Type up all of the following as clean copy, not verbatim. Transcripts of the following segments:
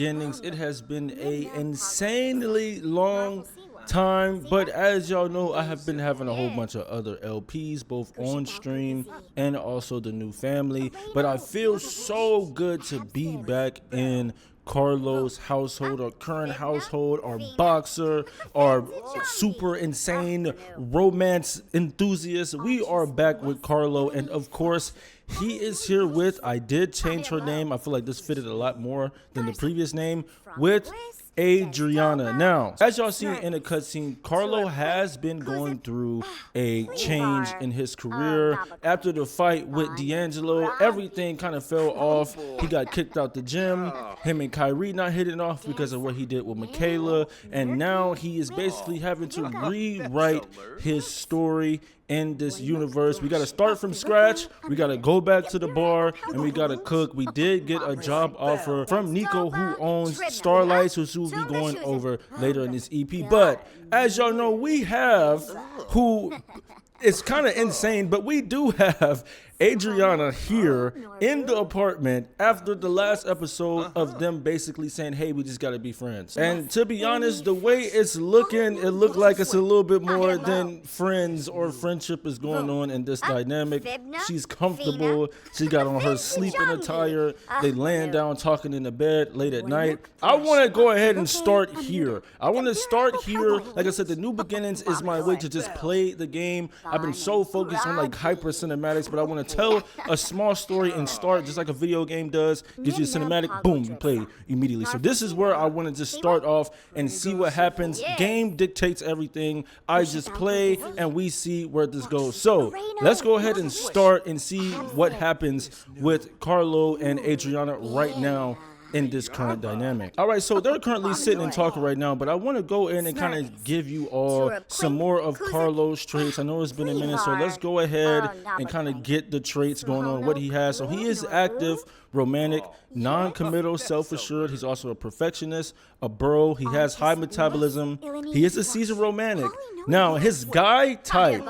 beginnings. It has been a insanely long time, but as y'all know, I have been having a whole bunch of other LPs both on stream and also the new family, but I feel so good to be back in Karlo's household, our current household, our boxer, our super insane romance enthusiast. We are back with Karlo, and of course he is here with, I did change her name, I feel like this fitted a lot more than the previous name, with Adriana. Now, as y'all seen in the cutscene, Karlo has been going through a change in his career. After the fight with D'Angelo, everything kind of fell off. He got kicked out the gym. Him and Kyrie not hitting off because of what he did with Michaela. And now he is basically having to rewrite his story in this universe. We got to start from scratch. We got to go back to the bar and we got to cook. We did get a job offer from Nico, who owns Starlight, who will be going over later in this EP. But as y'all know, we have who it's kind of insane, but we do have Adriana here in the apartment after the last episode of them basically saying, hey, we just got to be friends. And to be honest, the way it's looking, it looked like it's a little bit more than friends or friendship is going on in this dynamic. She's comfortable. She got on her sleeping attire. They laying down talking in the bed late at night. I want to go ahead and start here. I want to start here. Like I said, the new beginnings is my way to just play the game. I've been so focused on like hyper cinematics, but I want to tell a small story and start just like a video game does. Gives you a cinematic, boom, you play immediately. So this is where I want to just start off and see what happens. Game dictates everything. I just play and we see where this goes. So let's go ahead and start and see what happens with Karlo and Adriana right now in this current dynamic. All right, so they're currently sitting and talking right now, but I want to go in and kind of give you all some more of Karlo's traits. I know it's been a minute, so let's go ahead and kind of get the traits going on, what he has. So he is active, romantic, non-committal, self-assured. He's also a perfectionist, a bro. He has high metabolism. He is a seasoned romantic. Now, his guy type,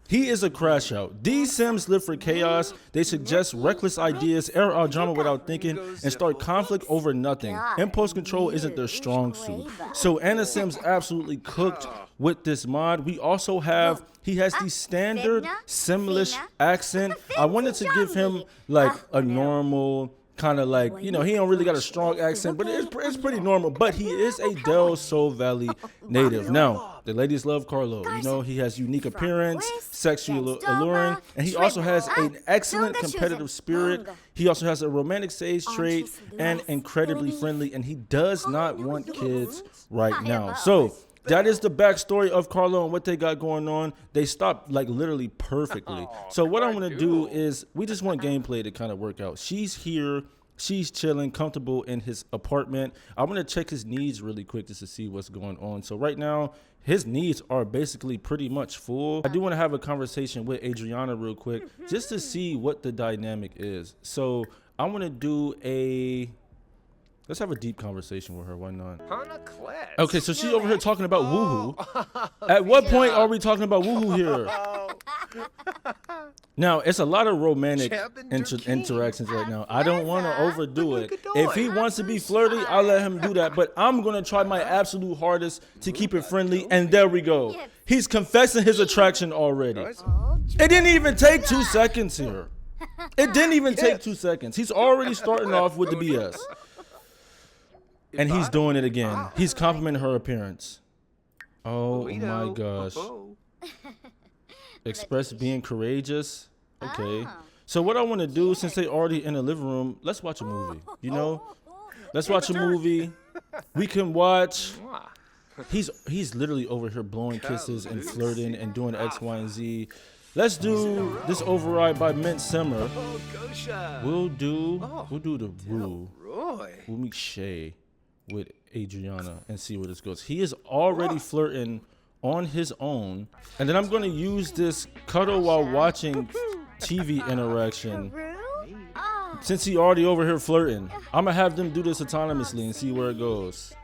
he is a crash out. These Sims live for chaos. They suggest reckless ideas, air out drama without thinking, and start conflict over nothing. Impulse control isn't their strong suit. So Anna Sims absolutely cooked with this mod. We also have, he has the standard Simlish accent. I wanted to give him like a normal, kind of like, you know, he don't really got a strong accent, but it's pretty normal. But he is a Del Sol Valley native. Now, the ladies love Karlo. You know, he has unique appearance, sexually alluring, and he also has an excellent competitive spirit. He also has a romantic sage trait and incredibly friendly, and he does not want kids right now. So that is the backstory of Karlo and what they got going on. They stopped like literally perfectly. So what I want to do is we just want gameplay to kind of work out. She's here. She's chilling, comfortable in his apartment. I want to check his needs really quick just to see what's going on. So right now, his needs are basically pretty much full. I do want to have a conversation with Adriana real quick just to see what the dynamic is. So I want to do let's have a deep conversation with her. Why not? Okay, so she's over here talking about woohoo. At what point are we talking about woohoo here? Now, it's a lot of romantic interactions right now. I don't want to overdo it. If he wants to be flirty, I'll let him do that. But I'm going to try my absolute hardest to keep it friendly. And there we go. He's confessing his attraction already. It didn't even take 2 seconds here. It didn't even take 2 seconds. He's already starting off with the BS. And he's doing it again. He's complimenting her appearance. Oh my gosh. Express being courageous. Okay. So what I want to do, since they already in the living room, let's watch a movie. You know? Let's watch a movie. We can watch. He's literally over here blowing kisses and flirting and doing X, Y, and Z. Let's do this override by Mint Simmer. We'll do the Rue. We'll meet Shay with Adriana and see where this goes. He is already flirting on his own, and then I'm going to use this cuddle while watching TV interaction. Since he already over here flirting, I'm gonna have them do this autonomously and see where it goes.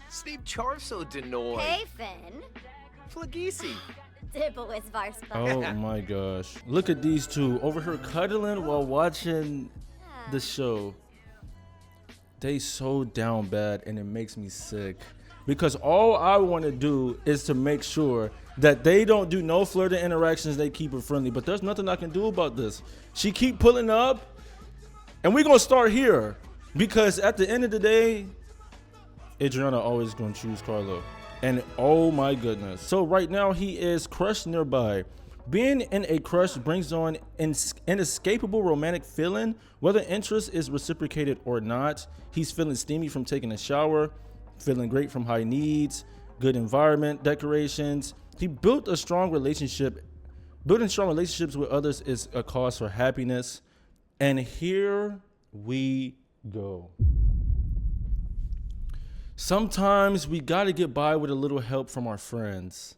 Steve Charso Denoy. Hey, Finn. Flagisi. Oh my gosh. Look at these two over here cuddling while watching the show. They so down bad, and it makes me sick. Because all I want to do is to make sure that they don't do no flirting interactions. They keep it friendly. But there's nothing I can do about this. She keep pulling up. And we're going to start here. Because at the end of the day, Adriana always going to choose Karlo. And oh my goodness. So right now he is crushed nearby. Being in a crush brings on an inescapable romantic feeling. Whether interest is reciprocated or not, he's feeling steamy from taking a shower, feeling great from high needs, good environment, decorations. He built a strong relationship. Building strong relationships with others is a cause for happiness. And here we go. Sometimes we got to get by with a little help from our friends.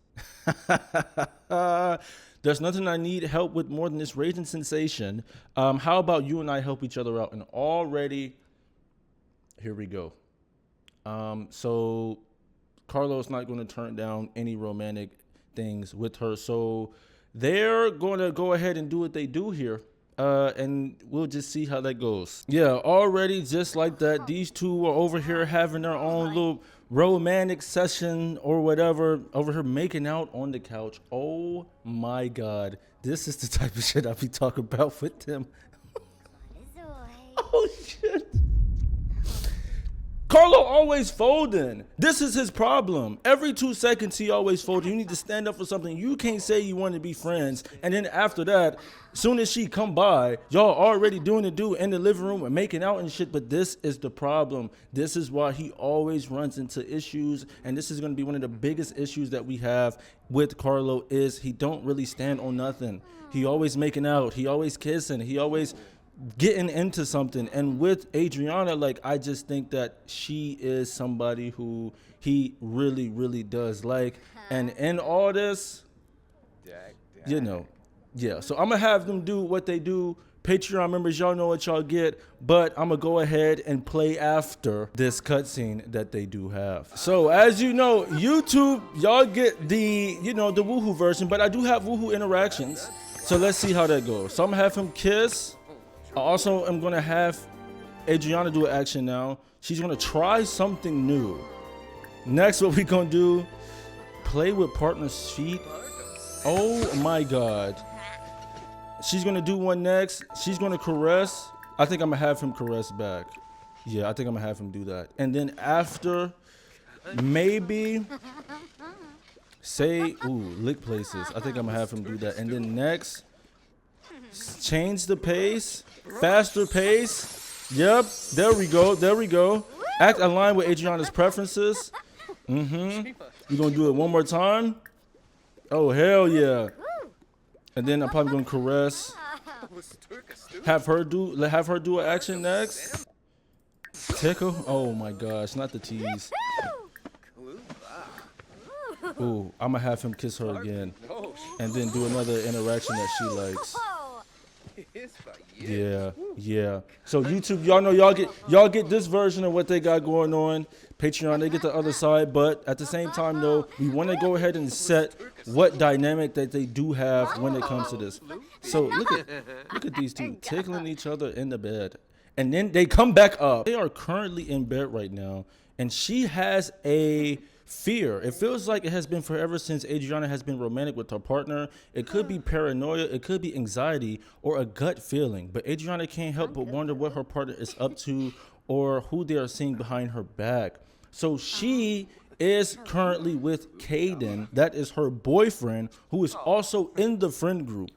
There's nothing I need help with more than this raging sensation. How about you and I help each other out? And already, here we go. So Karlo's not going to turn down any romantic things with her. So they're going to go ahead and do what they do here. And we'll just see how that goes. Yeah, already just like that, these two are over here having their own little romantic session or whatever, over here making out on the couch. Oh my God, this is the type of shit I be talking about with them. Oh shit. Karlo always folding. This is his problem. Every 2 seconds he always folding. You need to stand up for something. You can't say you want to be friends. And then after that, soon as she come by, y'all already doing the do in the living room and making out and shit. But this is the problem. This is why he always runs into issues. And this is going to be one of the biggest issues that we have with Karlo is he don't really stand on nothing. He always making out. He always kissing. He always getting into something. And with Adriana, like, I just think that she is somebody who he really, really does like. And in all this, you know, yeah. So I'm gonna have them do what they do. Patreon members, y'all know what y'all get, but I'm gonna go ahead and play after this cutscene that they do have. So as you know, YouTube, y'all get the, you know, the woohoo version, but I do have woohoo interactions. So let's see how that goes. So I'm gonna have him kiss. I also am going to have Adriana do an action now. She's going to try something new. Next, what we going to do, play with partner's feet. Oh my God. She's going to do one next. She's going to caress. I think I'm going to have him caress back. Yeah, I think I'm going to have him do that. And then after, maybe say, ooh, lick places. I think I'm going to have him do that. And then next, change the pace. Faster pace. Yep. There we go. There we go. Act aligned with Adriana's preferences. We're going to do it one more time. Oh, hell yeah. And then I'm probably going to caress. Have her do an action next. Tickle. Oh my gosh. Not the tease. Ooh, I'm going to have him kiss her again. And then do another interaction that she likes. Yeah. So YouTube, y'all know y'all get this version of what they got going on. Patreon, they get the other side, but at the same time though, we want to go ahead and set what dynamic that they do have when it comes to this. So look at these two tickling each other in the bed. And then they come back up. They are currently in bed right now, and she has a fear. It feels like it has been forever since Adriana has been romantic with her partner. It could be paranoia, it could be anxiety, or a gut feeling. But Adriana can't help but wonder what her partner is up to or who they are seeing behind her back. So she is currently with Caden. That is her boyfriend, who is also in the friend group.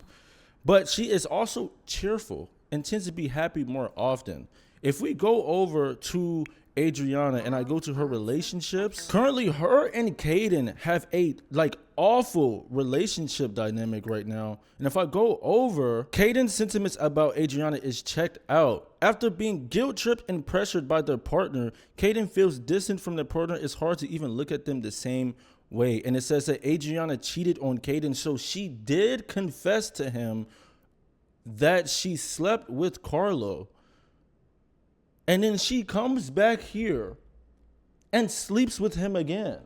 But she is also cheerful and tends to be happy more often. If we go over to Adriana and I go to her relationships, currently her and Caden have a awful relationship dynamic right now. And if I go over, Caden's sentiments about Adriana is checked out. After being guilt tripped and pressured by their partner, Caden feels distant from their partner. It's hard to even look at them the same way. And it says that Adriana cheated on Caden, so she did confess to him that she slept with Karlo. And then she comes back here and sleeps with him again.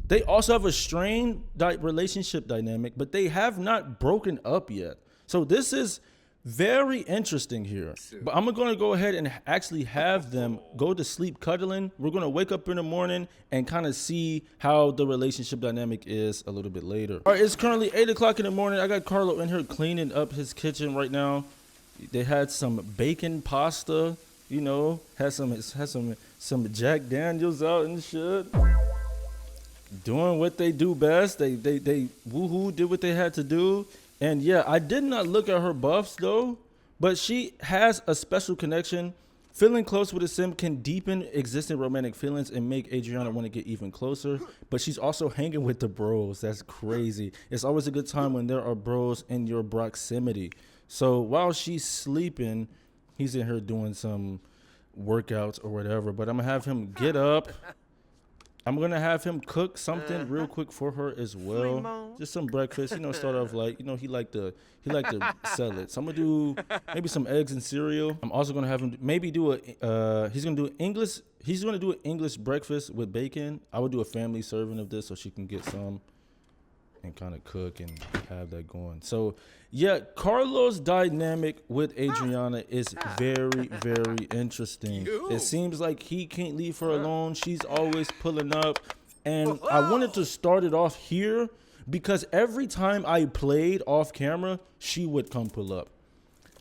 They also have a strained relationship dynamic, but they have not broken up yet. So this is Very interesting here. But I'm gonna go ahead and actually have them go to sleep cuddling. We're gonna wake up in the morning and kind of see how the relationship dynamic is a little bit later. All right, it's currently 8 o'clock in the morning. I got Karlo in here cleaning up his kitchen right now. They had some bacon pasta, you know, had some Jack Daniels out and shit. Doing what they do best. They woohoo did what they had to do. And yeah, I did not look at her buffs though, but she has a special connection. Feeling close with a sim can deepen existing romantic feelings and make Adriana want to get even closer. But she's also hanging with the bros. That's crazy. It's always a good time when there are bros in your proximity. So while she's sleeping, he's in here doing some workouts or whatever. But I'm gonna have him get up. I'm gonna have him cook something real quick for her as well. Just some breakfast, you know, start off light. You know, he like to sell it. So I'm gonna do maybe some eggs and cereal. I'm also gonna have him maybe do he's gonna do an English breakfast with bacon. I would do a family serving of this so she can get some and kind of cook and have that going. So yeah, Karlo's dynamic with Adriana is very, very interesting. It seems like he can't leave her alone. She's always pulling up. And I wanted to start it off here because every time I played off camera, she would come pull up.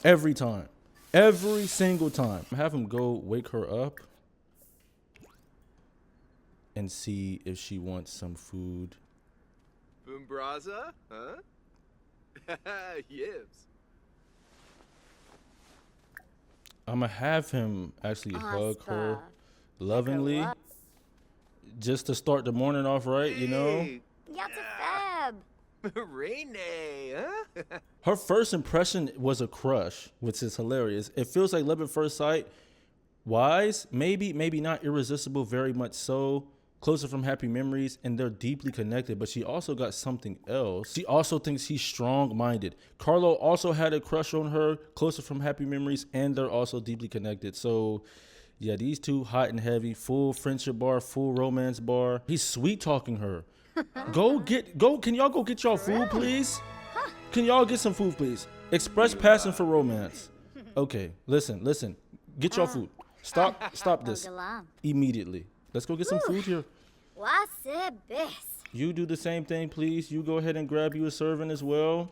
Every time. Every single time. Have him go wake her up and see if she wants some food. Boombraza? Huh? Yibs. I'm gonna have him actually hug her lovingly just to start the morning off right, you know? Renee, huh? Her first impression was a crush, which is hilarious. It feels like love at first sight. Wise, maybe not irresistible, very much so. Closer from happy memories, and they're deeply connected, but she also got something else. She also thinks he's strong-minded. Karlo also had a crush on her, closer from happy memories, and they're also deeply connected. So yeah, these two hot and heavy, full friendship bar, full romance bar. He's sweet-talking her. Can y'all go get y'all food, please? Can y'all get some food, please? Express passion for romance. Okay, listen. Get y'all food. Stop this immediately. Let's go get some food here. You do the same thing, please. You go ahead and grab you a serving as well.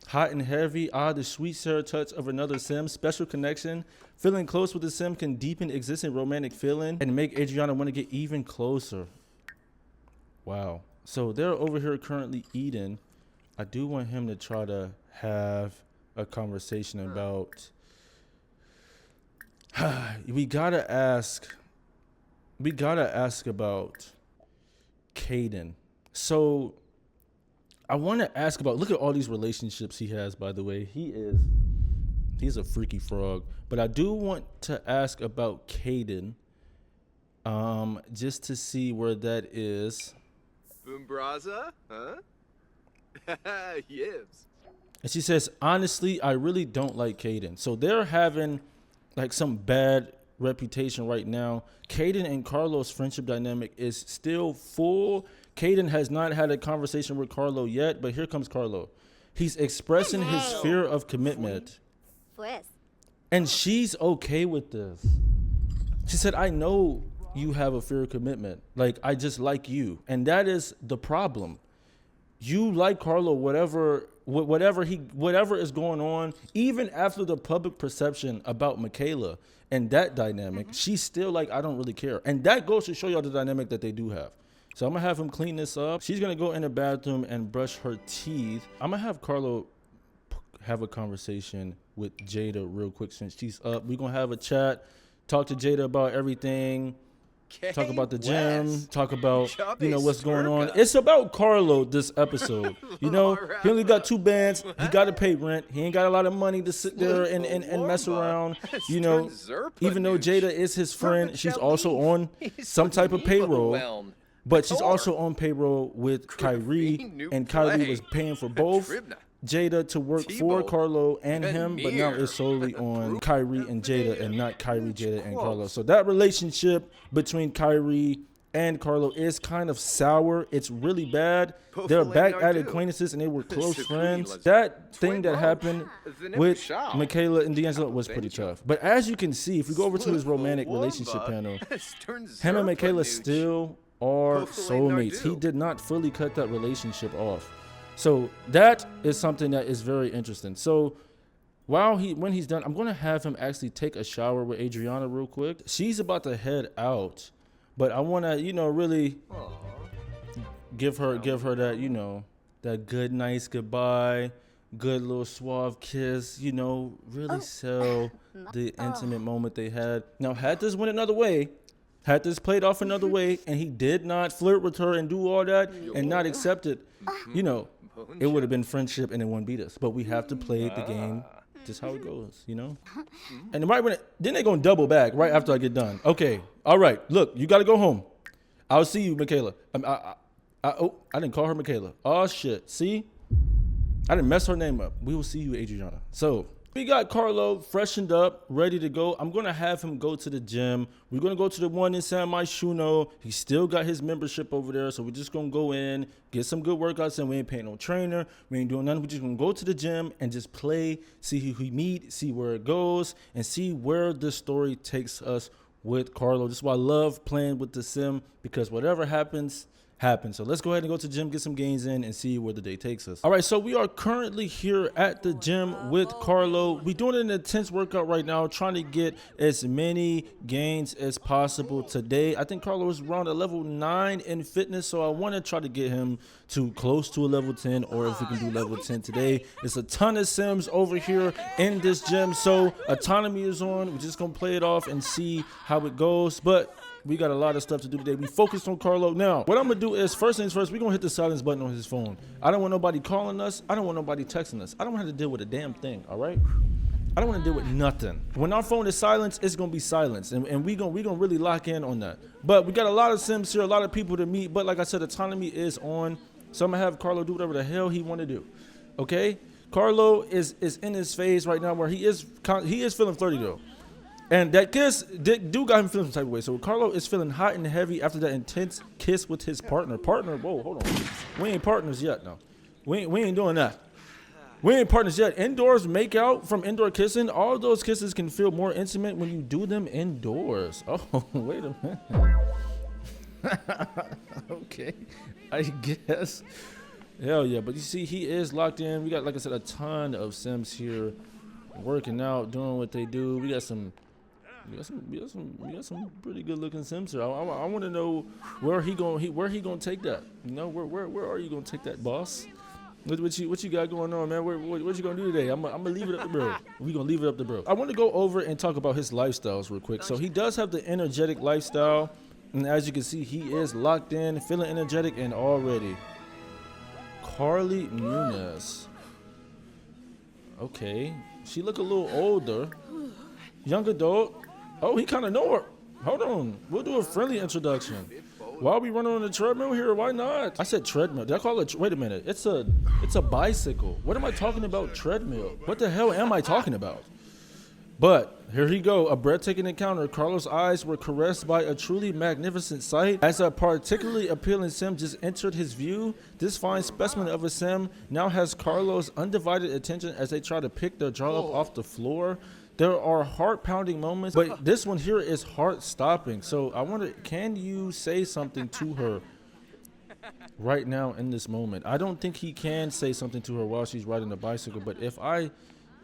Hot and heavy. The sweet sour touch of another sim. Special connection. Feeling close with the sim can deepen existing romantic feeling and make Adriana want to get even closer. Wow. So they're over here currently eating. I do want him to try to have a conversation about... We gotta ask about Caden. So I want to ask about, look at all these relationships he has, by the way. He's a freaky frog. But I do want to ask about Caden, just to see where that is. Boombraza? Huh? Yibs. And she says, honestly, I really don't like Caden. So they're having like some bad reputation right now. Caden and Karlo's friendship dynamic is still full. Caden has not had a conversation with Karlo yet, but here comes Karlo. He's expressing his fear of commitment. And she's okay with this. She said, I know you have a fear of commitment. Like, I just like you. And that is the problem. You like Karlo, whatever is going on, even after the public perception about Michaela and that dynamic, she's still like, I don't really care. And that goes to show y'all the dynamic that they do have. So I'm gonna have him clean this up. She's gonna go in the bathroom and brush her teeth. I'm gonna have Karlo have a conversation with Jada real quick since she's up. We're gonna have a chat, talk to Jada about everything. Talk about the gym, talk about, you know, what's going on. It's about Karlo this episode. You know, he only got 2 bands. He got to pay rent. He ain't got a lot of money to sit there and mess around. You know, even though Jada is his friend, she's also on some type of payroll. But she's also on payroll with Kyrie, and Kyrie was paying for both Jada to work for Karlo and him, but now it's solely on Kyrie and Jada and not Kyrie, Jada, and Karlo. So that relationship between Kyrie and Karlo is kind of sour. It's really bad. Pofale They're back at Nardu. acquaintances and they were close Sakui friends. was That thing that twin happened The with Nipshao. Michaela and D'Angelo was pretty Benjo. tough. But as you can see, if we go over to his Slipful romantic Wumba. relationship panel, Turns him and Zerpa Michaela Nooch. still are Pofale soulmates. He Nardu. did not fully cut that relationship off. So that is something that is very interesting. So when he's done, I'm gonna have him actually take a shower with Adriana real quick. She's about to head out, but I wanna, really give her that, that good nice goodbye, good little suave kiss, really sell the intimate moment they had. Now, had this went another way, had this played off another way, and he did not flirt with her and do all that and not accept it, it would have been friendship and it wouldn't beat us. But we have to play the game just how it goes, And right then they're gonna double back right after I get done. Okay, all right. Look, you gotta go home. I'll see you, Michaela. I didn't call her Michaela. Oh shit. See, I didn't mess her name up. We will see you, Adriana. So we got Karlo freshened up, ready to go. I'm gonna have him go to the gym. We're gonna go to the one in San Myshuno. He still got his membership over there, so we're just gonna go in, get some good workouts, and we ain't paying no trainer. We ain't doing nothing. We're just gonna go to the gym and just play, see who we meet, see where it goes, and see where the story takes us with Karlo. This is why I love playing with the sim, because whatever happens. So let's go ahead and go to the gym, get some gains in, and see where the day takes us. All right, so we are currently here at the gym with Karlo. We're doing an intense workout right now, trying to get as many gains as possible today. I think Karlo is around a level 9 in fitness, so I want to try to get him to close to a level 10, or if we can do level 10 today. There's a ton of sims over here in this gym, so autonomy is on. We're just going to play it off and see how it goes, but we got a lot of stuff to do today. We focused on Karlo. Now, what I'm going to do is, first things first, we're going to hit the silence button on his phone. I don't want nobody calling us. I don't want nobody texting us. I don't want to deal with a damn thing, all right? I don't want to deal with nothing. When our phone is silenced, it's going to be silenced, and we gonna really lock in on that. But we got a lot of sims here, a lot of people to meet, but like I said, autonomy is on, so I'm going to have Karlo do whatever the hell he want to do, okay? Karlo is in his phase right now where he is feeling flirty, though. And that kiss do got him feeling some type of way. So Karlo is feeling hot and heavy after that intense kiss with his partner. Whoa, hold on. We ain't partners yet, no. We ain't doing that. We ain't partners yet. Indoors make out from indoor kissing. All of those kisses can feel more intimate when you do them indoors. Oh, wait a minute. Okay, I guess. Hell yeah, but you see, he is locked in. We got, like I said, a ton of sims here working out, doing what they do. We got some pretty good looking sims here. I want to know where he gonna take that. Where are you gonna take that, boss? What you got going on, man? What you gonna do today? I'm gonna leave it up to bro. We gonna leave it up to bro. I want to go over and talk about his lifestyles real quick. So he does have the energetic lifestyle, and as you can see, he is locked in, feeling energetic, and already. Carly Muniz. Okay, she look a little older, young adult. Oh, he kind of know her. Hold on, we'll do a friendly introduction. Why are we running on the treadmill here? Why not? I said treadmill. Did I call it? Wait a minute. It's a bicycle. What am I talking about? Treadmill. What the hell am I talking about? But here he go. A breathtaking encounter. Karlo's eyes were caressed by a truly magnificent sight. As a particularly appealing sim just entered his view, this fine specimen of a sim now has Karlo's undivided attention as they try to pick their jaw up off the floor. There are heart-pounding moments, but this one here is heart-stopping. So I wonder, can you say something to her right now in this moment? I don't think he can say something to her while she's riding the bicycle, but if I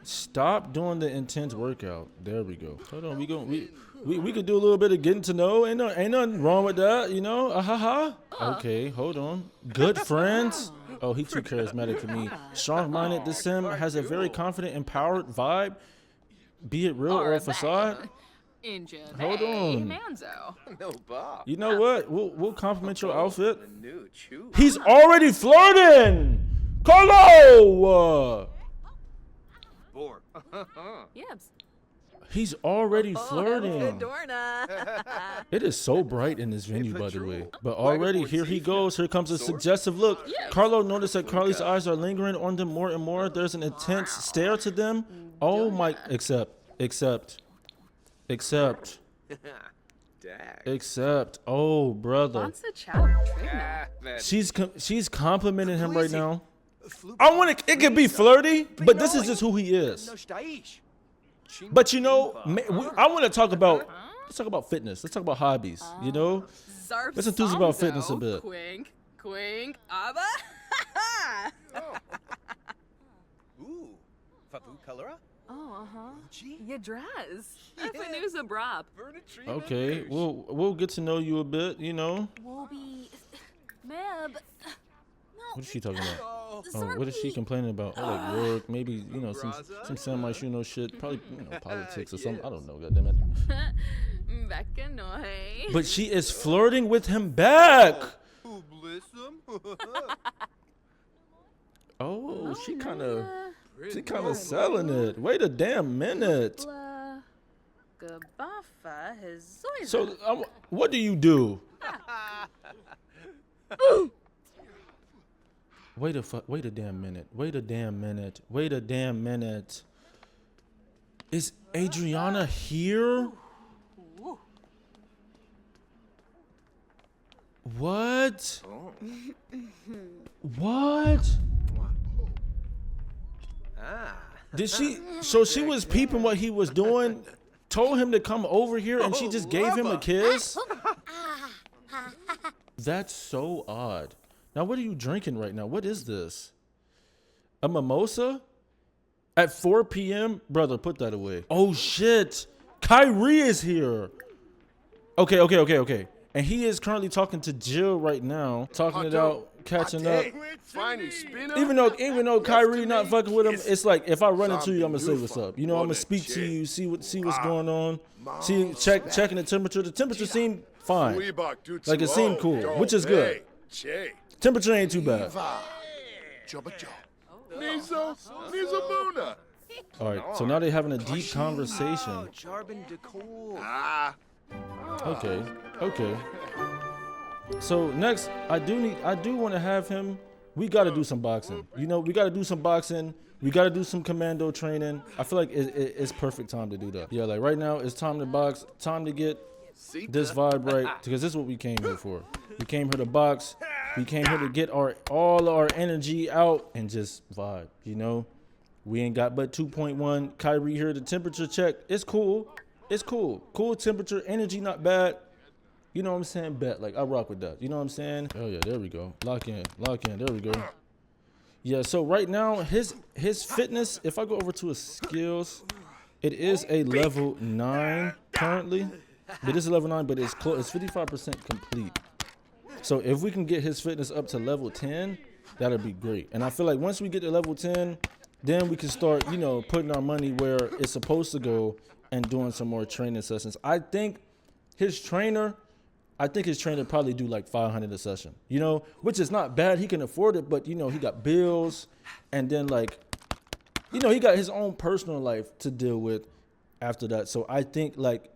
stop doing the intense workout, there we go. Hold on, we could do a little bit of getting to know. Ain't nothing wrong with that, Okay, hold on. Good friends. Oh, he too charismatic for me. Strong-minded, this sim has a very confident, empowered vibe. Be it real or a facade. Hold on. No, Bob. You know what? We'll compliment your outfit. He's already flirting. Karlo. He's already flirting. It is so bright in this venue, by the way. But already, here he goes. Here comes a suggestive look. Karlo noticed that Carly's eyes are lingering on them more and more. There's an intense stare to them. Oh my, except. dag. Except, oh brother, Wants a chow trigna. she's complimenting him right now. I want it can be flirty, but this is just who he is. But you know, I want to talk about, let's talk about fitness. Let's talk about hobbies, you know? Let's enthuse about fitness a bit. Quink, quink, abba. Ooh, Fabu Colora? Oh, your dress. If a brop. Okay, we'll get to know you a bit, you know? Will be Meb. What is she talking about? Oh, what is she complaining about? Oh, like work, maybe, you know, some semi shit, probably, you know, politics or something. I don't know, goddammit. But she is flirting with him back. Oh, she kind of selling it. Wait a damn minute. So, what do you do? Wait a damn minute. Is Adriana here? What? What? Did she? So she was peeping what he was doing, told him to come over here, and she just gave him a kiss? That's so odd. Now, what are you drinking right now? What is this? A mimosa? At 4 p.m.? Brother, put that away. Oh, shit. Kyrie is here. Okay. And he is currently talking to Jill right now, talking it out, catching up. Even though Kyrie not fucking with him, it's like if I run into you, I'm gonna say what's up. You know, I'm gonna speak to you, see what's going on, checking the temperature. The temperature seemed fine, like it seemed cool, which is good. Temperature ain't too bad. All right, so now they're having a deep conversation. Okay. So next, I do want to have him. We got to do some boxing. You know, we got to do some boxing. We got to do some commando training. I feel like it's perfect time to do that. Yeah, like right now, it's time to box. Time to get this vibe right, because this is what we came here for. We came here to box. We came here to get all our energy out and just vibe. You know, we ain't got but 2.1. Kyrie here. The temperature check. It's cool. Cool temperature, energy not bad. You know what I'm saying? Bet. Like, I rock with that. You know what I'm saying? Oh, yeah, there we go. Lock in. There we go. Yeah, so right now, his fitness, if I go over to his skills, it is a level 9 currently. It is a level 9, but it's close. It's 55% complete. So if we can get his fitness up to level 10, that'd be great. And I feel like once we get to level 10, then we can start, you know, putting our money where it's supposed to go and doing some more training sessions. I think his trainer probably do like 500 a session, you know, which is not bad. He can afford it, but you know, he got bills, and then like, you know, he got his own personal life to deal with after that. So I think like,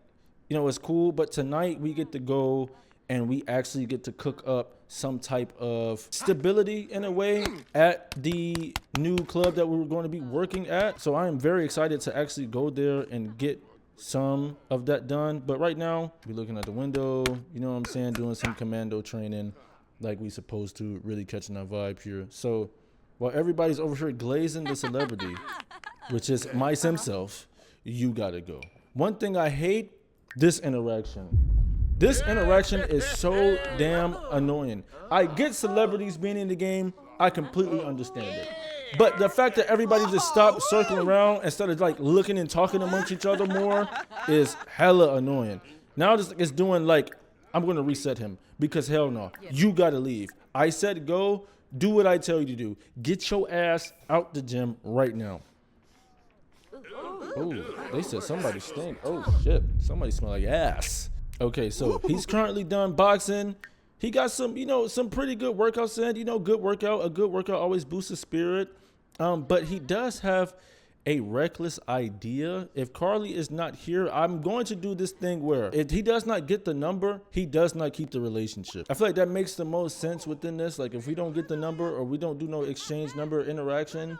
you know, it's cool, but tonight we get to go and we actually get to cook up some type of stability in a way at the new club that we were going to be working at. So I am very excited to actually go there and get some of that done. But right now, we're looking at the window, you know what I'm saying, doing some commando training like we supposed to, really catching our vibe here. So while everybody's over here glazing the celebrity, which is my sim self, you gotta go. One thing I hate, this interaction. This interaction is so damn annoying. I get celebrities being in the game. I completely understand it. But the fact that everybody just stopped circling around instead of like looking and talking amongst each other more is hella annoying. Now it's doing like, I'm going to reset him because hell no. You got to leave. I said go. Do what I tell you to do. Get your ass out the gym right now. Oh, they said somebody stink. Oh, shit. Somebody smell like ass. Okay, so he's currently done boxing. He got some, you know, some pretty good workouts in. You know, a good workout always boosts the spirit. But he does have a reckless idea. If Carly is not here, I'm going to do this thing where if he does not get the number, he does not keep the relationship. I feel like that makes the most sense within this. Like if we don't get the number or we don't do no exchange number interaction,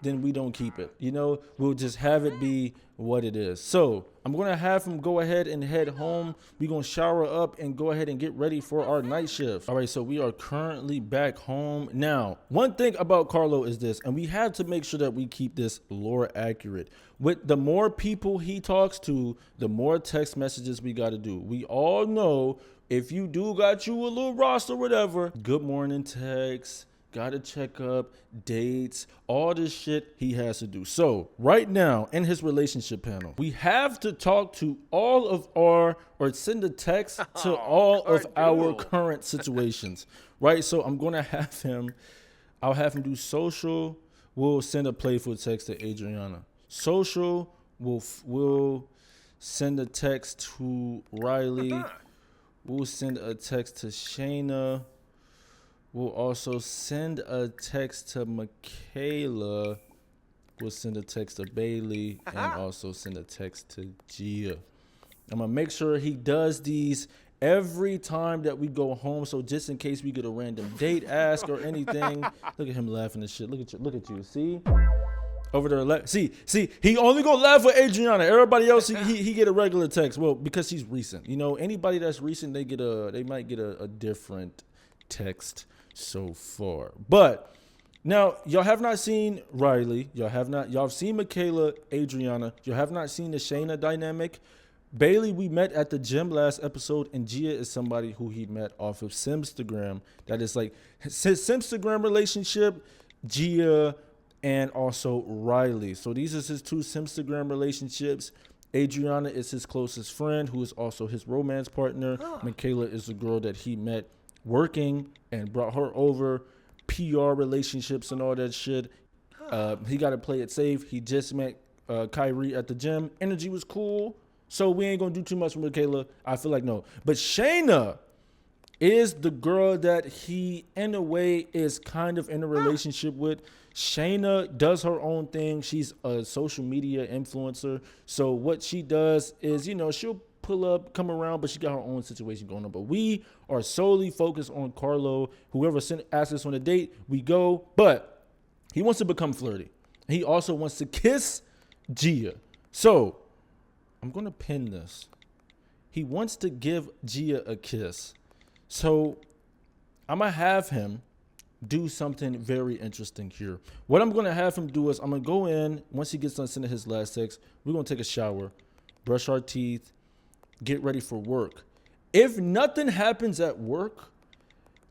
then we don't keep it. You know, we'll just have it be what it is. So I'm going to have him go ahead and head home. We're going to shower up and go ahead and get ready for our night shift. All right, so we are currently back home. Now, one thing about Karlo is this, and we have to make sure that we keep this lore accurate. With the more people he talks to, the more text messages we got to do. We all know if you do got you a little roster or whatever, good morning text, gotta check up, dates, all this shit he has to do. So right now in his relationship panel, we have to talk to all of our, or send a text to all of our current situations, right? So I'm gonna have him, I'll have him do social. We'll send a playful text to Adriana. Social, we'll send a text to Riley. We'll send a text to Shayna. We'll also send a text to Michaela. We'll send a text to Bailey and also send a text to Gia. I'm gonna make sure he does these every time that we go home. So just in case we get a random date ask or anything. Look at him laughing and shit. Look at you. See? Over there, see, he only gonna laugh with Adriana. Everybody else, he get a regular text. Well, because he's recent. You know, anybody that's recent, they might get a different text so far. But now y'all have not seen Riley. Y'all have seen Michaela, Adriana. You have not seen the Shayna dynamic. Bailey, we met at the gym last episode, and Gia is somebody who he met off of Simstagram. That is like his Simstagram relationship, Gia, and also Riley. So these are his two Simstagram relationships. Adriana is his closest friend, who is also his romance partner. Michaela is the girl that he met working and brought her over. PR relationships and all that shit. He got to play it safe. He just met Kyrie at the gym. Energy was cool. So we ain't going to do too much with Michaela. I feel like no. But Shayna is the girl that he, in a way, is kind of in a relationship with. Shayna does her own thing. She's a social media influencer. So what she does is, you know, she'll pull up, come around, but she got her own situation going on. But we are solely focused on Karlo. Whoever asks us on a date, we go. But he wants to become flirty. He also wants to kiss Gia. So I'm going to pin this. He wants to give Gia a kiss. So I'm going to have him do something very interesting here. What I'm going to have him do is I'm going to go in, once he gets done sending his last text, we're going to take a shower, brush our teeth, get ready for work. If nothing happens at work,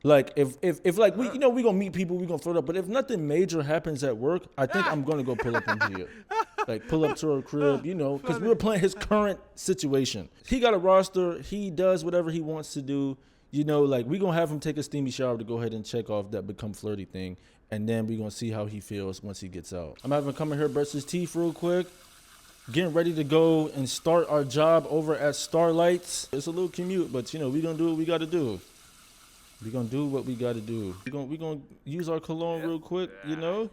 like if like we, you know, we're going to meet people, we're going to flirt up, but if nothing major happens at work, I think I'm going to go pull up on Gia. Like pull up to her crib, you know, because we were playing his current situation. He got a roster. He does whatever he wants to do. You know, like we're going to have him take a steamy shower to go ahead and check off that become flirty thing. And then we're going to see how he feels once he gets out. I'm having him come in here, brush his teeth real quick. Getting ready to go and start our job over at Starlight. It's a little commute, but, you know, we're going to do what we got to do. We're going to do what we got to do. We're going to use our cologne real quick, you know.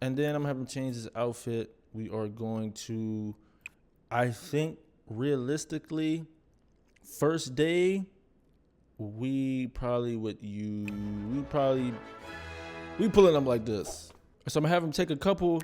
And then I'm having him change his outfit. We are going to, I think, realistically, first day, we probably would use, we pulling them like this. So I'm gonna have him take a couple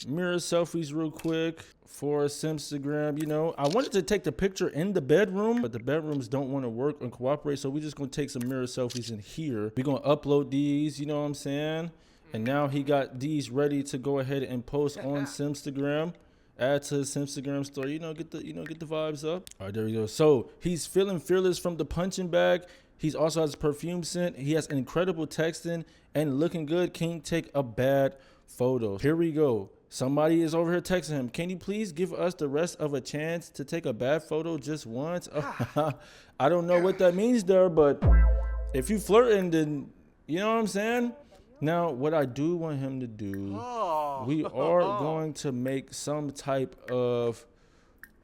mirror selfies real quick for Simstagram. You know, I wanted to take the picture in the bedroom, but the bedrooms don't want to work and cooperate. So we're just gonna take some mirror selfies in here. We're gonna upload these, you know what I'm saying? And now he got these ready to go ahead and post on Simstagram. Add to his Instagram story, you know, get the vibes up. All right, there we go. So he's feeling fearless from the punching bag. He's also has perfume scent. He has incredible texting and looking good. Can't take a bad photo. Here we go. Somebody is over here texting him. Can you please give us the rest of a chance to take a bad photo just once? I don't know what that means there, but if you flirting, then you know what I'm saying? Now, what I do want him to do, we are going to make some type of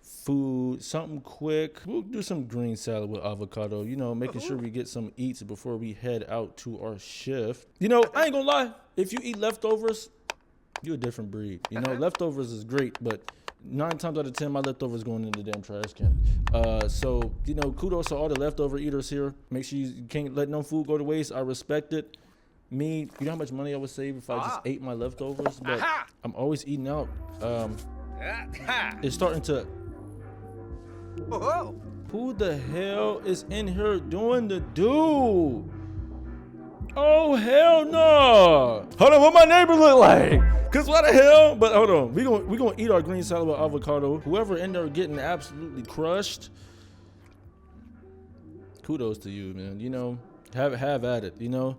food, something quick. We'll do some green salad with avocado, you know, making sure we get some eats before we head out to our shift. You know, I ain't gonna lie. If you eat leftovers, you're a different breed. You know, leftovers is great, but 9 times out of 10, my leftovers going in the damn trash can. So, you know, kudos to all the leftover eaters here. Make sure you can't let no food go to waste. I respect it. me, you know how much money I would save if I just ate my leftovers? But I'm always eating out. It's starting to. Oh, Who the hell is in here doing the do? Oh hell no! Hold on, what my neighbor look like? Cause what the hell? But hold on, we gonna eat our green salad with avocado. Whoever in there getting absolutely crushed. Kudos to you, man. You know, have at it. You know,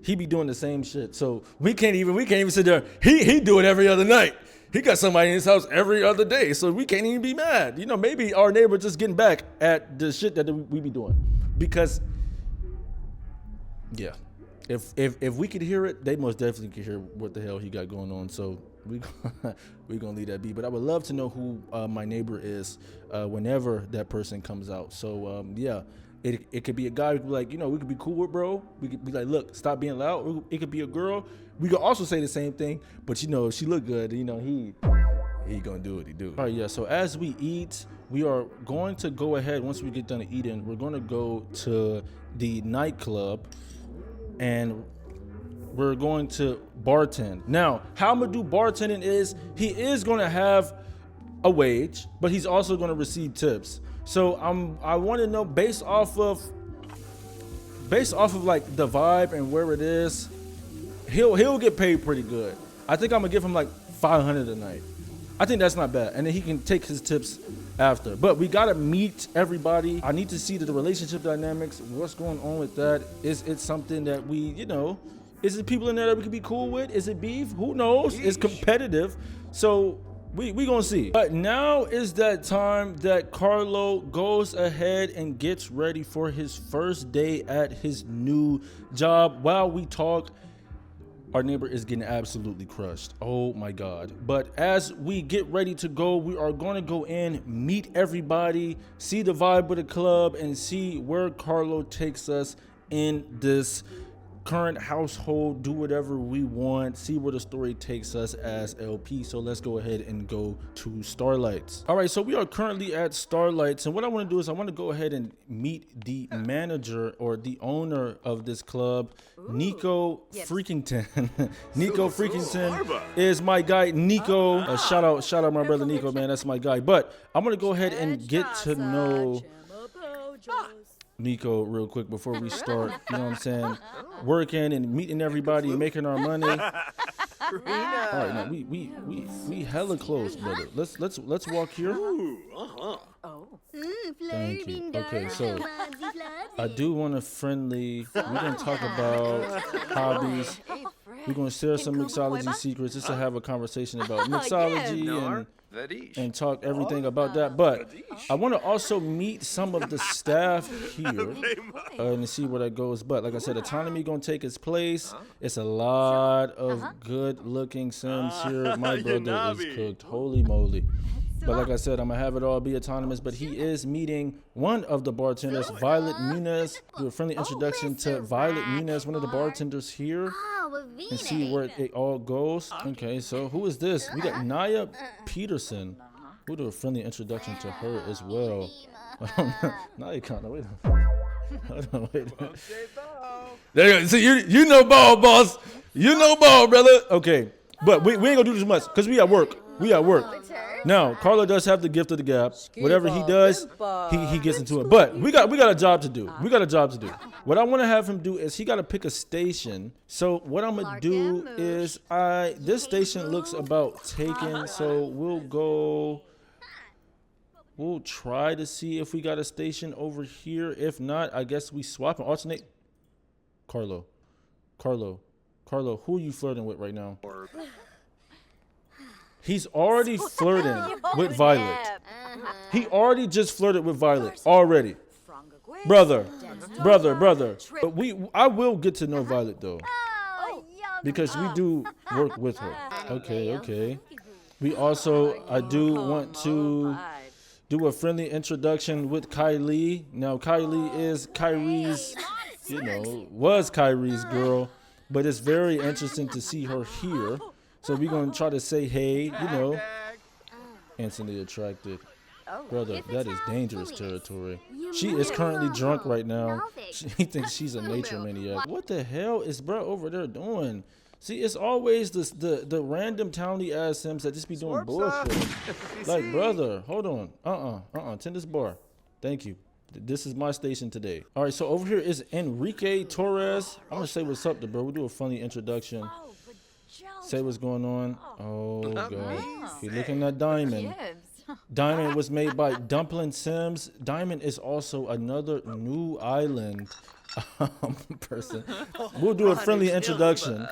he be doing the same shit. So we can't even sit there. He do it every other night. He got somebody in his house every other day. So we can't even be mad. You know, maybe our neighbor just getting back at the shit that we be doing. Because, yeah, if we could hear it, they most definitely could hear what the hell he got going on. So we gonna leave that be. But I would love to know who my neighbor is whenever that person comes out. So yeah. It could be a guy who could be like, you know, we could be cool with, bro. We could be like, look, stop being loud. It could be a girl. We could also say the same thing, but you know, if she look good, you know, he gonna do what he do. All right, yeah, so as we eat, we are going to go ahead, once we get done eating, we're gonna go to the nightclub and we're going to bartend. Now, how I'm gonna do bartending is, he is gonna have a wage, but he's also gonna receive tips. So I want to know based off of like the vibe and where it is, he'll get paid pretty good. I think I'm gonna give him like $500 a night. I think that's not bad, and then he can take his tips after. But we gotta meet everybody. I need to see the relationship dynamics. What's going on with that? Is it something that we, you know, is it people in there that we could be cool with? Is it beef? Who knows? It's competitive, so. We gonna see. But now is that time that Karlo goes ahead and gets ready for his first day at his new job. While we talk, our neighbor is getting absolutely crushed. Oh my God. But as we get ready to go, we are gonna go in, meet everybody, see the vibe of the club, and see where Karlo takes us in this current household, do whatever we want, see where the story takes us as LP. So let's go ahead and go to Starlight's. All right, so we are currently at Starlight's, and what I want to do is I want to go ahead and meet the manager or the owner of this club. Nico Freakington. Nico Freakington is my guy. Nico, shout out my brother Nico, man, that's my guy. But I'm gonna go ahead and get to know Nico real quick before we start, you know what I'm saying, working and meeting everybody and making our money. All right, now we hella close, brother. Let's walk here. Thank you. Okay, so I do want a friendly. We're gonna talk about hobbies. We're gonna share some mixology secrets just to have a conversation about mixology and talk everything about that. But I want to also meet some of the staff here and see where that goes. But like I said, autonomy gonna take its place. It's a lot of good-looking Sims here. My brother is cooked. Holy moly. But like I said, I'm gonna have it all be autonomous. But he is meeting one of the bartenders, Violet Muniz. Do a friendly introduction to Violet Muniz, one of the bartenders here, and see where it all goes. Okay, so who is this? We got Naya Peterson. We'll do a friendly introduction to her as well. Naya Connor, wait a minute. Hold on, wait a minute. There you go. See, you know ball, boss. You know ball, brother. Okay, but we ain't gonna do this much because we at work. We at work. Now, Karlo does have the gift of the gab. Whatever he does, he gets into it. But we got a job to do. We got a job to do. What I want to have him do is he got to pick a station. So what I'm gonna do is this station looks about taken. So we'll try to see if we got a station over here. If not, I guess we swap and alternate. Karlo, who are you flirting with right now? He's already flirting with Violet. He already just flirted with Violet already. Brother. But I will get to know Violet though, because we do work with her. Okay. We also, I do want to do a friendly introduction with Kylie. Now Kylie is Kyrie's, was Kyrie's girl, but it's very interesting to see her here. So we're going to try to say, hey, instantly attracted. Brother, that is dangerous territory. She is currently drunk right now. He thinks she's a nature maniac. What the hell is bro over there doing? See, it's always the random towny ass Sims that just be doing bullshit. Like, brother, hold on. Tend this bar. Thank you. This is my station today. All right, so over here is Enrique Torres. I'm gonna say what's up to bro. We'll do a funny introduction. Say what's going on. Oh god, he looking at Diamond. Diamond was made by Dumpling Sims. Diamond is also another new island person. We'll do a friendly introduction.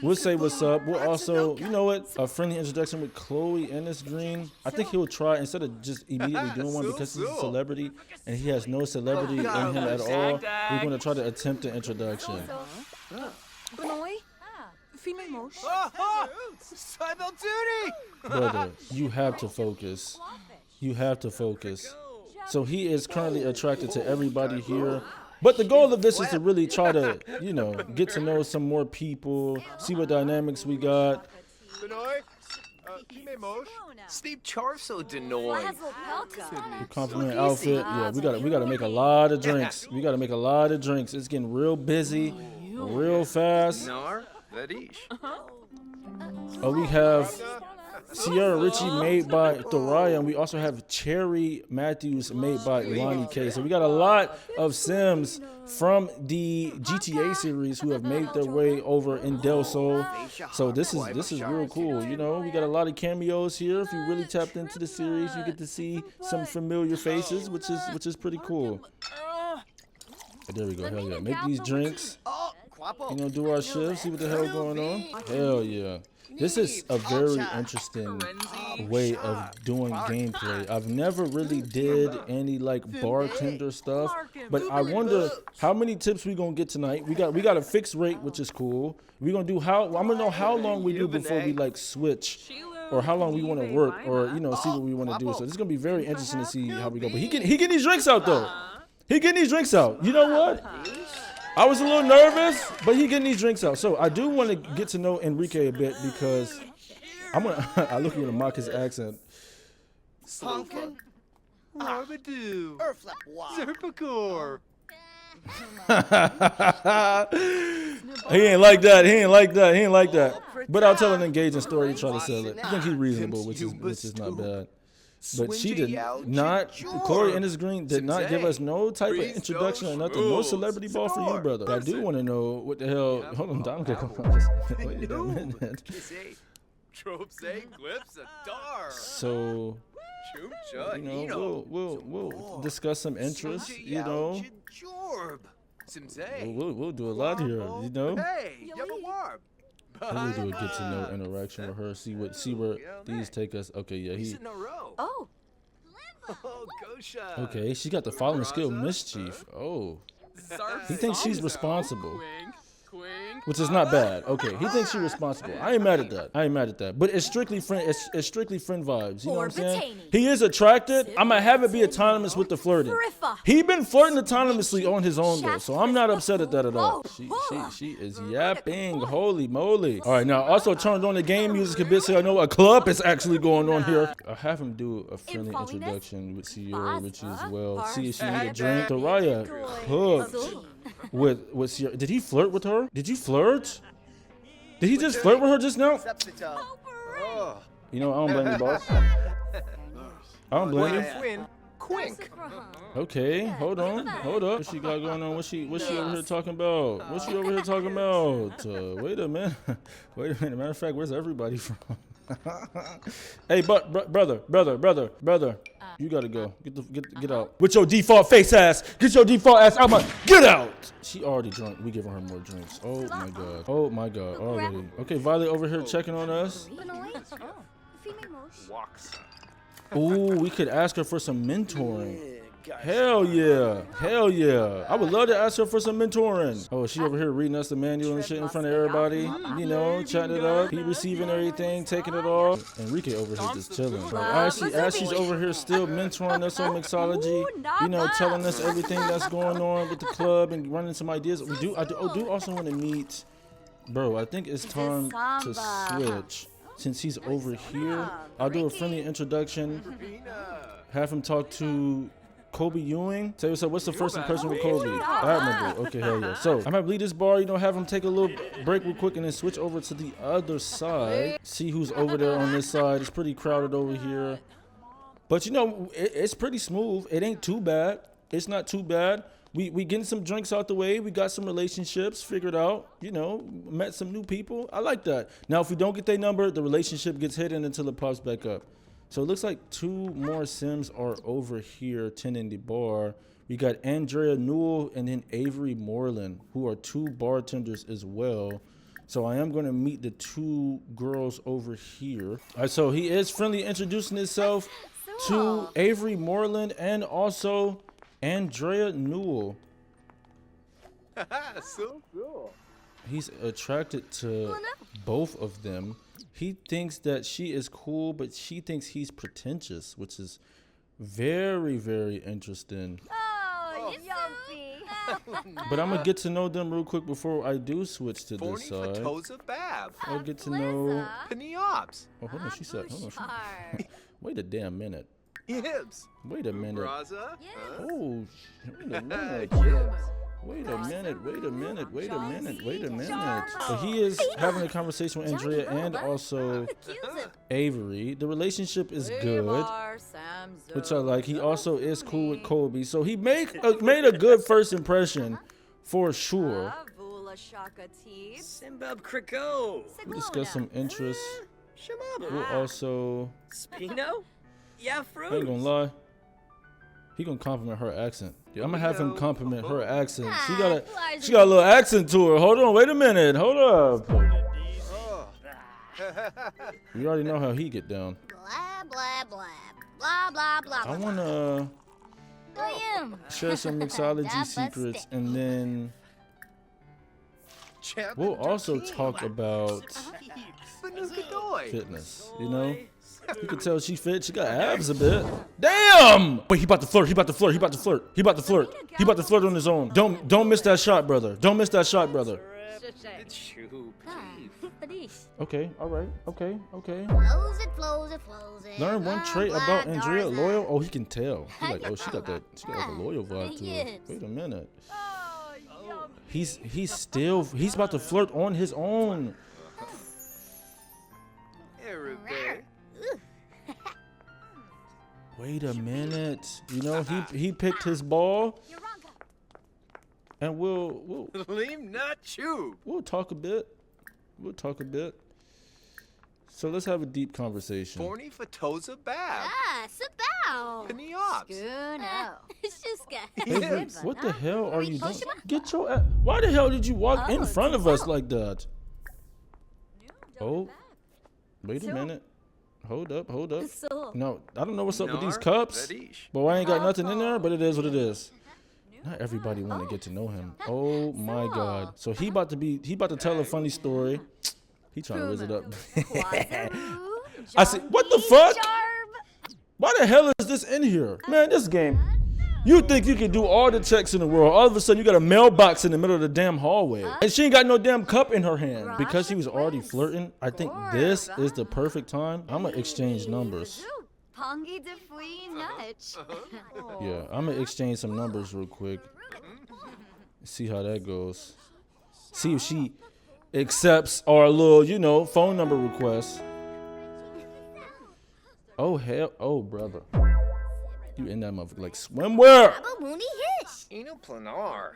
We'll say what's up. We'll also, you know what, a friendly introduction with Chloe Ennis Green. I think he'll try, instead of just immediately doing one because he's a celebrity and he has no celebrity in him at all, we're going to try to attempt an introduction. Brother, you have to focus. You have to focus. So he is currently attracted to everybody here. But the goal of this is to really try to, you know, get to know some more people, see what dynamics we got. Steve Charso Denoy. Compliment outfit. Yeah, we gotta make a lot of drinks. We gotta make a lot of drinks. It's getting real busy, real fast. Oh, we have Sierra Richie made by Thoraya, and we also have Cherry Matthews made by Lonnie K. So we got a lot of Sims from the GTA series who have made their way over in Del Sol. So this is real cool. You know, we got a lot of cameos here. If you really tapped into the series, you get to see some familiar faces, which is pretty cool. There we go. Hell yeah. Make these drinks. You know, do our shift, see what the hell going on. Hell yeah. This is a very interesting way of doing gameplay. I've never really did any like bartender stuff, but I wonder how many tips we gonna get tonight. We got a fixed rate, which is cool. We gonna do I'm gonna know how long we do before we like switch, or how long we want to work, or you know, see what we want to do. So this is gonna be very interesting to see how we go. But he getting these drinks out though. He getting these drinks out. You know what? I was a little nervous, but he getting these drinks out. So I do want to get to know Enrique a bit because I look at him to mock his accent. Pumpkin. Arbadoo. Zerpacor. He ain't like that. But I'll tell an engaging story to try to sell it. I think he's reasonable, which is not bad. But she did not, Chloe Ennis Green did not give us no type of introduction or nothing. No celebrity ball for you, brother. I do want to know what the hell. Hold on, Dom. Wait a minute. So, you know, we'll discuss some interests, you know. We'll do a lot here, you know. We'll do a get to know interaction with her. See where these take us. Okay, yeah, okay, she got the following skill, mischief. Oh, he thinks she's responsible, which is not bad. Okay, he thinks she's responsible. I ain't mad at that. But it's strictly friend. It's strictly friend vibes. You know what I'm saying? He is attracted. I'm gonna have it be autonomous with the flirting. He been flirting autonomously on his own though, so I'm not upset at that at all. She is yapping. Holy moly! All right, now also turned on the game music a bit, so I know a club is actually going on here. I'll have him do a friendly introduction with Sierra Richie as well. See if she need a drink. Thoraya cooked. With Sierra. Did he flirt with her? Did you flirt? Did he just flirt with her just now? You know, I don't blame you, boss. I don't blame you. Okay, hold on, hold up. What she got going on? What's she over here talking about? What's she over here talking about? Wait a minute. Matter of fact, where's everybody from? Hey, brother, you gotta go. Get out. With your default face ass. Get your default ass out. Get out. She already drunk. We giving her more drinks. Oh my god. Already. Okay, Violet over here checking on us. Ooh, we could ask her for some mentoring. Hell yeah. I would love to ask her for some mentoring. Oh, she over here reading us the manual and shit in front of everybody. You know, chatting it up. He receiving everything, taking it all. Enrique over here just chilling. As she's over here still mentoring us on mixology, you know, telling us everything that's going on with the club and running some ideas. I do also want to meet, bro, I think it's time to switch. Since he's over here, I'll do a friendly introduction. Have him talk to Kobe Ewing. Tell you what's the first impression with Kobe? Admirable. Okay, hell yeah. So I might leave this bar, have him take a little break real quick and then switch over to the other side. See who's over there on this side. It's pretty crowded over here. But it's pretty smooth. It ain't too bad. It's not too bad. We getting some drinks out the way. We got some relationships figured out. Met some new people. I like that. Now, if we don't get their number, the relationship gets hidden until it pops back up. So it looks like 2 more Sims are over here tending the bar. We got Andrea Newell and then Avery Moreland, who are 2 bartenders as well. So I am going to meet the 2 girls over here. All right, so he is friendly introducing himself to Avery Moreland and also Andrea Newell. So cool. He's attracted to both of them. He thinks that she is cool, but she thinks he's pretentious, which is very, very interesting. Oh, yumpy. But I'm going to get to know them real quick before I do switch to this side. Forty Bab. I'll get to know... Peniops. Oh, hold on, she said... Wait a damn minute. Yibs. Wait a minute. Braza. Oh, wait a minute. Yibs. Wait a minute. So he is having a conversation with Andrea and also Avery. The relationship is good, which I like. He also is cool with Kobe. So he made a good first impression for sure. Simbab Kriko. We'll discuss some interests. We'll also... Spino? Yeah, I ain't gonna lie. He gonna compliment her accent. Yeah, I'm gonna have him compliment her accent. She got a little accent to her. Hold on, wait a minute. Hold up. We already know how he get down. Blah, blah, blah. Blah, blah, blah. I wanna share some mixology secrets, and then we'll also talk about fitness. You can tell she fit. She got abs a bit. Damn! Wait, he about to flirt on his own. Don't miss that shot, brother. Okay, all right. Okay. Flows it. Learn one trait about Andrea. Loyal. Oh, he can tell. He's like, oh, she got like a loyal vibe to her. Wait a minute. He's about to flirt on his own. Wait a minute. He picked his ball. And we'll talk a bit. So let's have a deep conversation. Forny Fatoza Bab. Sabao. Peniops. What the hell are you doing? Get your ass. Why the hell did you walk in front of us like that? Oh, wait a minute. Hold up. No, I don't know what's up with these cups. But I ain't got nothing in there, but it is what it is. Not everybody want to get to know him. Oh my God. So he about to tell a funny story. He trying to raise it up. I said, what the fuck? Why the hell is this in here? Man, this game. You think you can do all the checks in the world. All of a sudden, you got a mailbox in the middle of the damn hallway. And she ain't got no damn cup in her hand. Because she was already flirting, I think this is the perfect time. I'm going to exchange numbers. Yeah, I'm going to exchange some numbers real quick. See how that goes. See if she accepts our little, phone number request. Oh, hell. Oh, brother. You in that motherfucker like swimwear. Enoplanar.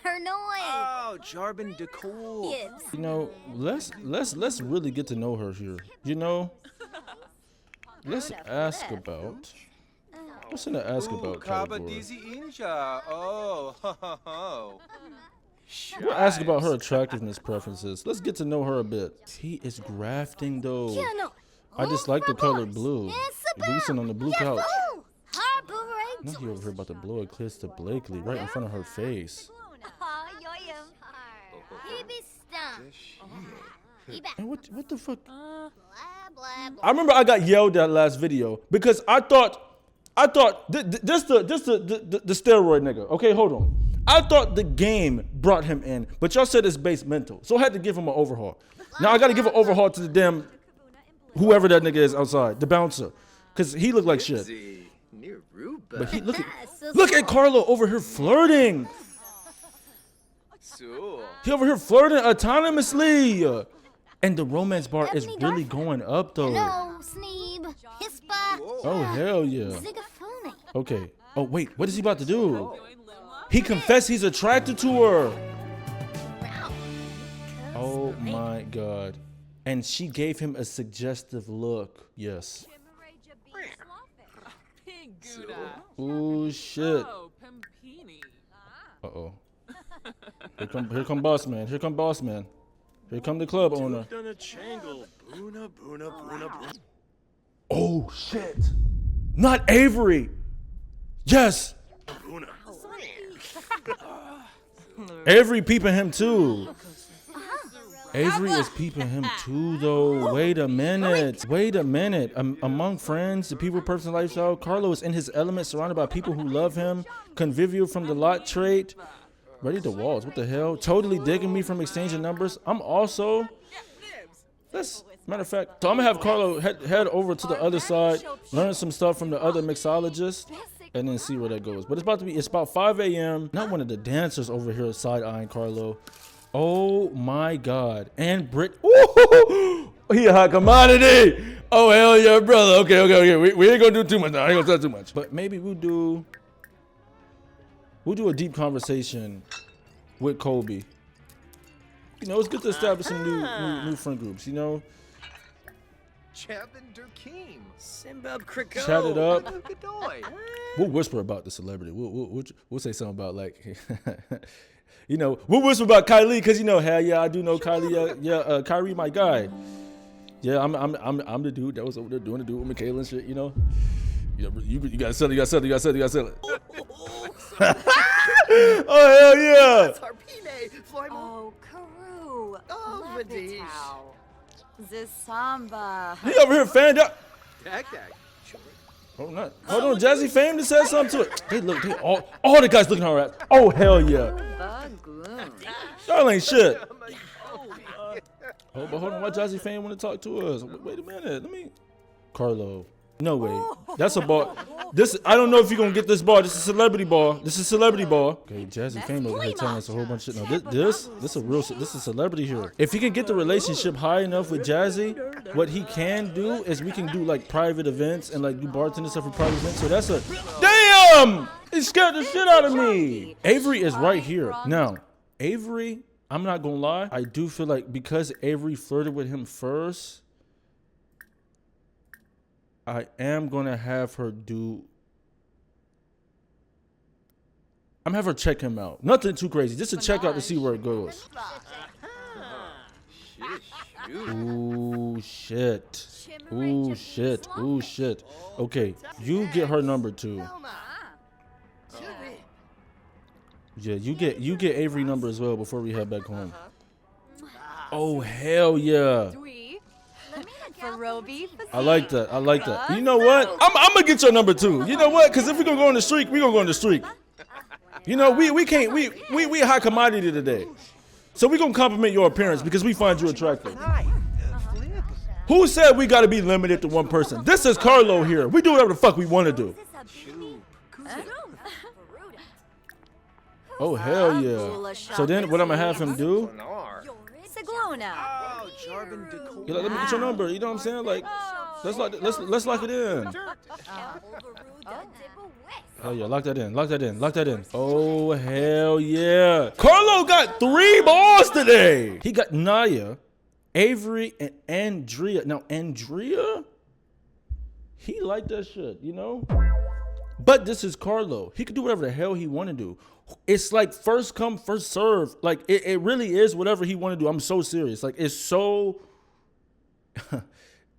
Turnoid. Oh, Jarbin Decool. Let's really get to know her here. Let's ask about. What's in the ask about category? Oh, ho. We'll ask about her attractiveness preferences. Let's get to know her a bit. He is grafting though. I just like the color blue. Boosting on the blue couch. Now he over here about to blow a kiss to Blakely right in front of her face. And what the fuck? I remember I got yelled at last video because I thought this the steroid nigga. Okay, hold on. I thought the game brought him in, but y'all said it's base mental, so I had to give him an overhaul. Now I got to give an overhaul to the damn whoever that nigga is outside, the bouncer, because he looked like shit. Near Ruba. But he look Look at Karlo over here flirting. So. He over here flirting autonomously. And the romance bar is really going up though. Hello, Sneeb. Hispa. Oh hell yeah. Zigaphone. Okay. Oh wait, what is he about to do? He confessed he's attracted to her. Oh my god. And she gave him a suggestive look. Yes. Oh shit. Uh-oh. Here come boss man. Here come boss man. Here come the club owner. Oh shit. Not Avery. Yes. Avery peeping him too. Avery is peeping him too, though. Wait a minute. Wait a minute. Among friends, the people, person, lifestyle, Karlo is in his element, surrounded by people who love him. Convivial from the lot trait. Ready to walls. What the hell? Totally digging me from exchanging numbers. I'm also. Matter of fact, so I'm gonna have Karlo head over to the other side, learn some stuff from the other mixologist, and then see where that goes. But it's about 5 a.m. Not one of the dancers over here side eyeing Karlo. Oh my god. And Brit. Ooh, he a hot commodity. Oh hell yeah, brother. Okay. We ain't gonna do too much now. I ain't gonna say too much. But maybe we'll do a deep conversation with Colby. You know, it's good to establish some new friend groups, you know? Chabin Durkeem. Simbab Kriko. Chat it up. Godoy. We'll whisper about the celebrity. We'll say something about like you know, we'll whisper about Kylie because you know, hell yeah, I do know Kylie. Kyrie, my guy. Yeah, I'm the dude that was over there doing the dude with Michaela and shit. You know, you gotta sell it. You gotta sell it. Oh hell yeah! Oh, Karu. Oh, Vadish. Zisamba. He over here fanned out. Dag. Oh, not. Hold on, Jazzy Fame just said something to it. They all the guys looking at her ass. Oh hell yeah! Y'all ain't shit. Oh, but hold on, why Jazzy Fame want to talk to us? Wait a minute, Karlo. No way. That's a ball. I don't know if you're gonna get this ball. This is a celebrity ball. Okay, Jazzy Fame over here telling us a whole bunch of shit. No, this is a celebrity here. If he can get the relationship high enough with Jazzy, what he can do is we can do like private events and like do bartender stuff for private events. So that's a damn. He scared the shit out of me. Avery is right here now. Avery, I'm not gonna lie. I do feel like because Avery flirted with him first, I am gonna have her have her check him out. Nothing too crazy. Just to check out to see where it goes. Ooh shit. Okay, you get her number 2. Yeah, you get Avery number as well before we head back home. Oh hell yeah. I like that. You know what? I'm gonna get your number 2. You know what? Because if we're gonna go on the streak, we're gonna go on the streak. You know, we can't we high commodity today. So we're gonna compliment your appearance because we find you attractive. Who said we gotta be limited to one person? This is Karlo here. We do whatever the fuck we wanna do. Oh hell yeah. So then what I'm gonna have him do? You're like, let me get your number. You know what I'm saying? Like, let's lock it in. Oh yeah, lock that in. Oh hell yeah. Karlo got 3 balls today. He got Naya, Avery, and Andrea. Now Andrea, he liked that shit, you know? But this is Karlo. He could do whatever the hell he want to do. It's like first come, first serve. Like it really is whatever he want to do. I'm so serious. Like it's so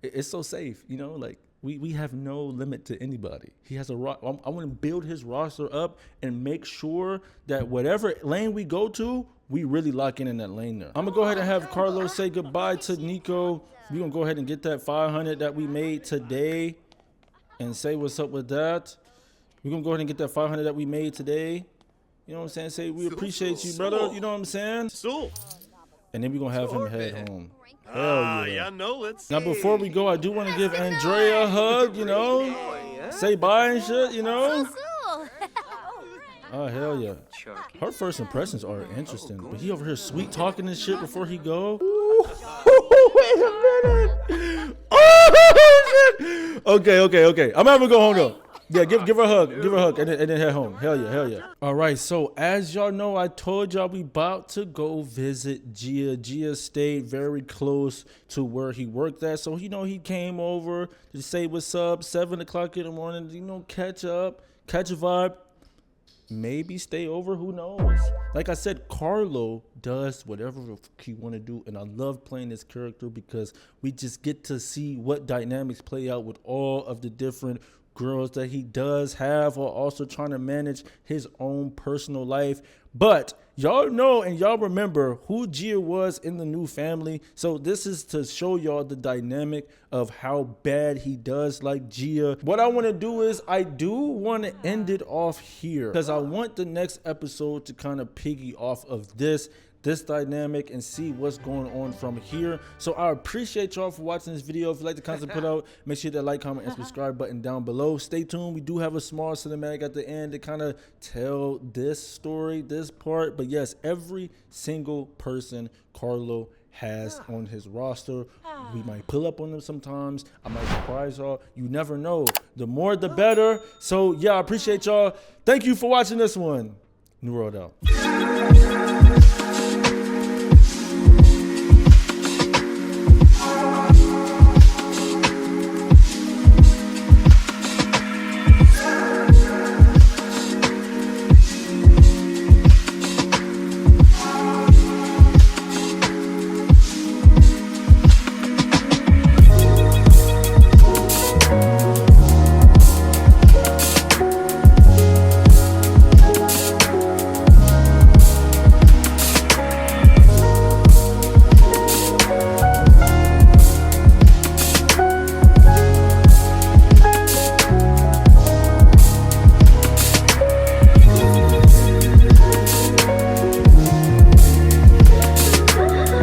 it's so safe, you know? Like we have no limit to anybody. He has I want to build his roster up and make sure that whatever lane we go to, we really lock in that lane there. I'm gonna go ahead and have Karlo say goodbye to Nico. We're gonna go ahead and get that 500 that we made today and say what's up with that. We're gonna go ahead and get that 500 that we made today. You know what I'm saying? Say we appreciate you, brother. You know what I'm saying? And then we're gonna have him head home. Hell yeah. No, let's now before we go, I do want to give Andrea a hug, you know? say bye and shit, you know? Cool. Oh, hell yeah. Chucky. Her first impressions are interesting, but he over here sweet talking and shit before he go. Wait a minute. Oh, shit. Okay. I'm having to go home though. Yeah, give her a hug, and then head home. Hell yeah. All right, so as y'all know, I told y'all we about to go visit Gia. Gia stayed very close to where he worked at, so he came over to say what's up. 7 o'clock in the morning, catch up, catch a vibe. Maybe stay over, who knows? Like I said, Karlo does whatever he want to do, and I love playing this character because we just get to see what dynamics play out with all of the different girls that he does have, while also trying to manage his own personal life. But y'all know and y'all remember who Gia was in the new family, so this is to show y'all the dynamic of how bad he does like Gia. What I want to do is I do want to end it off here because I want the next episode to kind of piggy off of this dynamic and see what's going on from here. So I appreciate y'all for watching this video. If you like the content put out, make sure that like, comment, and subscribe button down below. Stay tuned. We do have a small cinematic at the end to kind of tell this story, this part. But yes, every single person Karlo has on his roster, we might pull up on them sometimes. I might surprise y'all. You never know. The more the better. So yeah, I appreciate y'all. Thank you for watching this one. New World out.